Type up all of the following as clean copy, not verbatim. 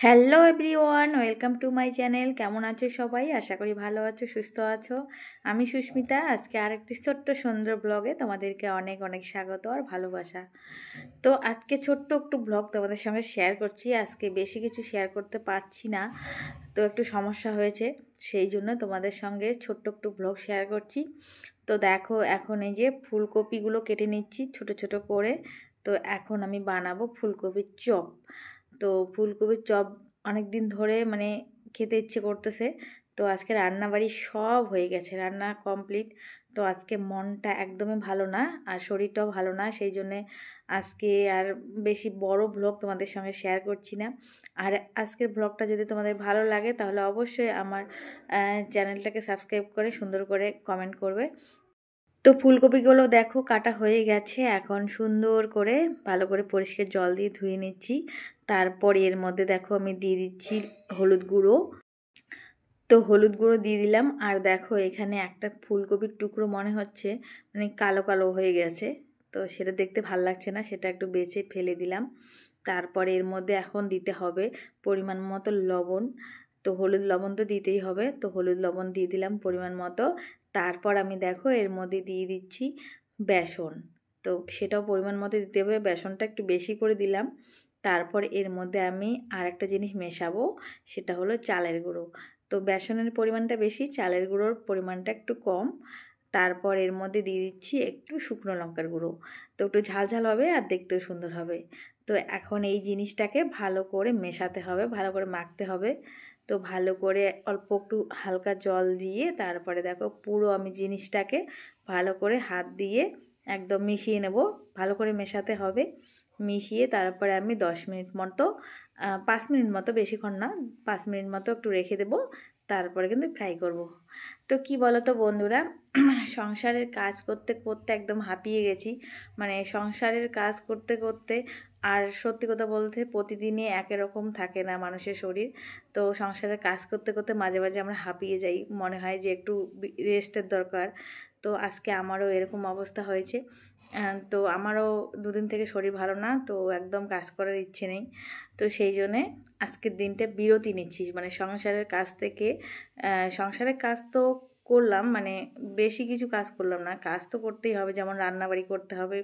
Hello everyone, welcome to my channel. কেমন আছো সবাই? আশা করি ভালো আছো, সুস্থ আছো। আমি সুস্মিতা। আজকে আরেকটি ছোট্ট সুন্দর ব্লগে তোমাদেরকে অনেক অনেক স্বাগত আর ভালোবাসা। তো আজকে ছোট্ট একটু ব্লগ তোমাদের সঙ্গে শেয়ার করছি। আজকে বেশি কিছু শেয়ার করতে পারছি না, তো একটু সমস্যা হয়েছে, সেই জন্য তোমাদের সঙ্গে ছোট্ট একটু ব্লগ শেয়ার করছি। তো দেখো, এখন এই যে ফুলকপিগুলো কেটে নিচ্ছি ছোট ছোট করে। তো এখন আমি বানাবো ফুলকপির চপ। তো ফুলকপির চপ অনেক দিন ধরে মানে খেতে ইচ্ছে করতেছে। তো আজকে রান্নাবাড়ি সব হয়ে গেছে, রান্না কমপ্লিট। তো আজকে মনটা একদমই ভালো না আর শরীরটাও ভালো না, সেই জন্যে আজকে আর বেশি বড় ব্লগ তোমাদের সঙ্গে শেয়ার করছি না। আর আজকের ব্লগটা যদি তোমাদের ভালো লাগে তাহলে অবশ্যই আমার চ্যানেলটাকে সাবস্ক্রাইব করে সুন্দর করে কমেন্ট করবে। তো ফুলকপিগুলো দেখো কাটা হয়ে গেছে, এখন সুন্দর করে ভালো করে পরিষ্কার জল দিয়ে ধুয়ে নিচ্ছি। তারপর এর মধ্যে দেখো আমি দিয়ে দিচ্ছি হলুদ গুঁড়ো। তো হলুদ গুঁড়ো দিয়ে দিলাম, আর দেখো এখানে একটা ফুলকপির টুকরো মনে হচ্ছে মানে কালো কালো হয়ে গেছে, তো সেটা দেখতে ভাল লাগছে না, সেটা একটু বেছে ফেলে দিলাম। তারপরে এর মধ্যে এখন দিতে হবে পরিমাণ মতো লবণ। তো হলুদ লবণ তো দিতেই হবে, তো হলুদ লবণ দিয়ে দিলাম পরিমাণ মতো। তারপর আমি দেখো এর মধ্যে দিয়ে দিচ্ছি বেসন। তো সেটাও পরিমাণ মতো দিতে হবে, বেসনটা একটু বেশি করে দিলাম। তারপর এর মধ্যে আমি আর একটা জিনিস মেশাবো, সেটা হলো চালের গুঁড়ো। তো বেসনের পরিমাণটা বেশি, চালের গুঁড়োর পরিমাণটা একটু কম। তারপর এর মধ্যে দিয়ে দিচ্ছি একটু শুকনো লঙ্কার গুঁড়ো। তো একটু ঝাল ঝাল হবে আর দেখতেও সুন্দর হবে। তো এখন এই জিনিসটাকে ভালো করে মেশাতে হবে, ভালো করে মাখতে হবে। তো ভালো করে অল্প একটু হালকা জল দিয়ে তারপরে দেখো পুরো আমি জিনিসটাকে ভালো করে হাত দিয়ে একদম মিশিয়ে নেব। ভালো করে মেশাতে হবে, মিশিয়ে তারপরে আমি 10 মিনিট মতো 5 মিনিট মতো, বেশিক্ষণ না, 5 মিনিট মতো একটু রেখে দেবো। তারপরে কিন্তু ফ্রাই করব। তো কি বলো তো বন্ধুরা, সংসারের কাজ করতে করতে একদম হাঁপিয়ে গেছি। মানে সংসারের কাজ করতে করতে, আর সত্যি কথা বলতে প্রতিদিনই একই রকম থাকে না মানুষের শরীর। তো সংসারের কাজ করতে করতে মাঝে মাঝে আমরা হাঁপিয়ে যাই, মনে হয় যে একটু রেস্টের দরকার। তো আজকে আমারও এরকম অবস্থা হয়েছে। তো আমারও দুদিন থেকে শরীর ভালো না, তো একদম কাজ করার ইচ্ছে নেই। তো সেই জন্যে আজকের দিনটা বিরতি নিচ্ছি মানে সংসারের কাজ থেকে। সংসারের কাজ তো করলাম, মানে বেশি কিছু কাজ করলাম না, কাজ তো করতেই হবে, যেমন রান্নাবাড়ি করতে হবে,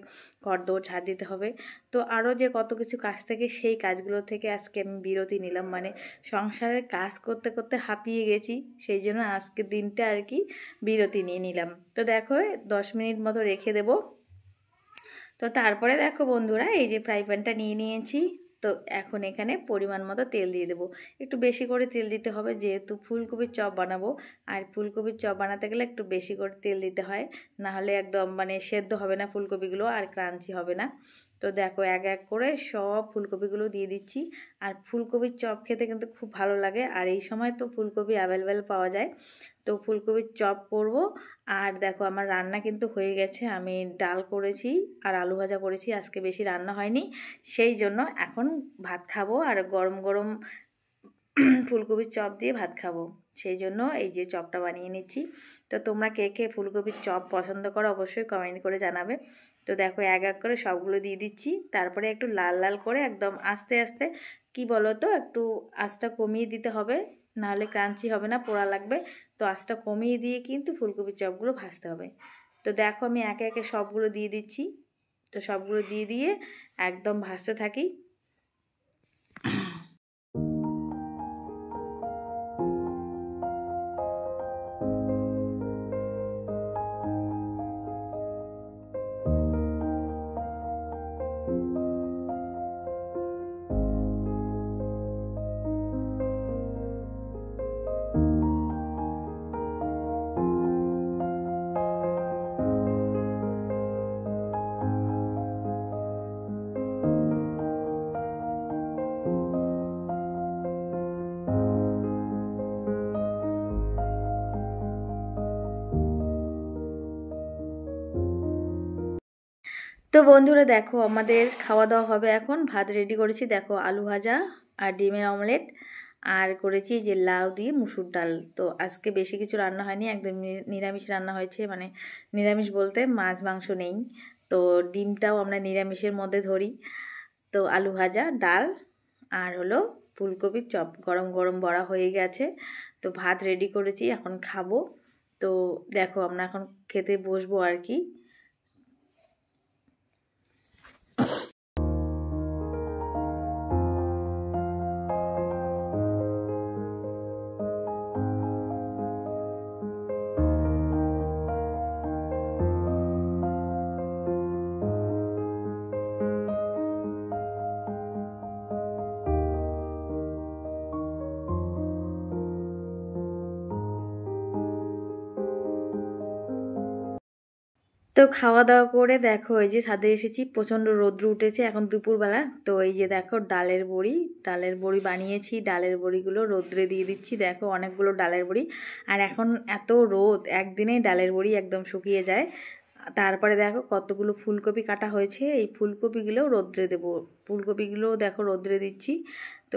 ঘর দৌড় ঝাড় দিতে হবে। তো আরও যে কত কিছু কাজ থেকে, সেই কাজগুলো থেকে আজকে আমি বিরতি নিলাম। মানে সংসারের কাজ করতে করতে হাঁপিয়ে গেছি, সেই জন্য আজকের দিনটা আর কি বিরতি নিয়ে নিলাম। তো দেখো 10 মিনিট মতো রেখে দেবো। তো তারপরে দেখো বন্ধুরা, এই যে ফ্রাই প্যানটা নিয়ে নিয়েছি। তো এখন এখানে পরিমাণ মতো তেল দিয়ে দেবো, একটু বেশি করে তেল দিতে হবে, যেহেতু ফুলকপির চপ বানাবো। আর ফুলকপির চপ বানাতে গেলে একটু বেশি করে তেল দিতে হয়, না হলে একদম মানে সেদ্ধ হবে না ফুলকপিগুলো, আর ক্রাঞ্চি হবে না। তো দেখো এক এক করে সব ফুলকপিগুলো দিয়ে দিচ্ছি। আর ফুলকপির চপ খেতে কিন্তু খুব ভালো লাগে, আর এই সময় তো ফুলকপি অ্যাভেলেবেল পাওয়া যায়। তো ফুলকপির চপ করব। আর দেখো আমার রান্না কিন্তু হয়ে গেছে, আমি ডাল করেছি আর আলু ভাজা করেছি, আজকে বেশি রান্না হয়নি। সেই জন্য এখন ভাত খাবো, আর গরম গরম ফুলকপির চপ দিয়ে ভাত খাবো। সেই জন্য এই যে চপটা বানিয়ে নিচ্ছি। তো তোমরা কে কে ফুলকপির চপ পছন্দ করো অবশ্যই কমেন্ট করে জানাবে। তো দেখো এক এক করে সবগুলো দিয়ে দিচ্ছি, তারপরে একটু লাল লাল করে একদম আস্তে আস্তে, কি বলো তো, একটু আঁচটা কমিয়ে দিতে হবে, নাহলে ক্রাঞ্চি হবে না, পোড়া লাগবে। তো আঁচটা কমিয়ে দিয়ে কিন্তু ফুলকপির চপগুলো ভাজতে হবে। তো দেখো আমি একে একে সবগুলো দিয়ে দিচ্ছি। তো সবগুলো দিয়ে দিয়ে একদম ভাজতে থাকি। তো বন্ধুরা দেখো আমাদের খাওয়া দাওয়া হবে এখন। ভাত রেডি করেছি, দেখো আলু ভাজা আর ডিমের অমলেট, আর করেছি যে লাউ দিয়ে মুসুর ডাল। তো আজকে বেশি কিছু রান্না হয়নি, একদম নিরামিষ রান্না হয়েছে, মানে নিরামিষ বলতে মাছ মাংস নেই। তো ডিমটাও আমরা নিরামিষের মধ্যে ধরি। তো আলু ভাজা, ডাল, আর হলো ফুলকপির চপ গরম গরম বড়া হয়ে গেছে। তো ভাত রেডি করেছি, এখন খাবো। তো দেখো আমরা এখন খেতে বসবো আর কি। তো খাওয়া দাওয়া করে দেখো এই যে ছাদে এসেছি, প্রচণ্ড রৌদ্র উঠেছে এখন দুপুরবেলা। তো এই যে দেখো ডালের বড়ি বানিয়েছি। ডালের বড়িগুলো রৌদ্রে দিয়ে দিচ্ছি, দেখো অনেকগুলো ডালের বড়ি। আর এখন এত রোদ, একদিনেই ডালের বড়ি একদম শুকিয়ে যায়। তারপরে দেখো কতগুলো ফুলকপি কাটা হয়েছে, এই ফুলকপিগুলোও রৌদ্রে দেবো। ফুলকপিগুলোও দেখো রৌদ্রে দিচ্ছি। তো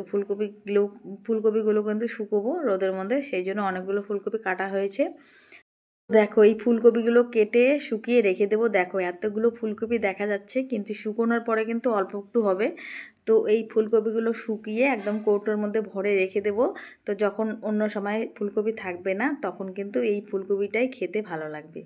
ফুলকপিগুলো কিন্তু শুকোবো রোদের মধ্যে, সেই জন্য অনেকগুলো ফুলকপি কাটা হয়েছে। দেখো এই ফুলকপিগুলো কেটে শুকিয়ে রেখে দেবো। দেখো এতগুলো ফুলকপি দেখা যাচ্ছে, কিন্তু শুকোনোর পরে কিন্তু অল্প একটু হবে। তো এই ফুলকপিগুলো শুকিয়ে একদম কৌটোর মধ্যে ভরে রেখে দেবো। তো যখন অন্য সময় ফুলকপি থাকবে না, তখন কিন্তু এই ফুলকপিটাই খেতে ভালো লাগবে।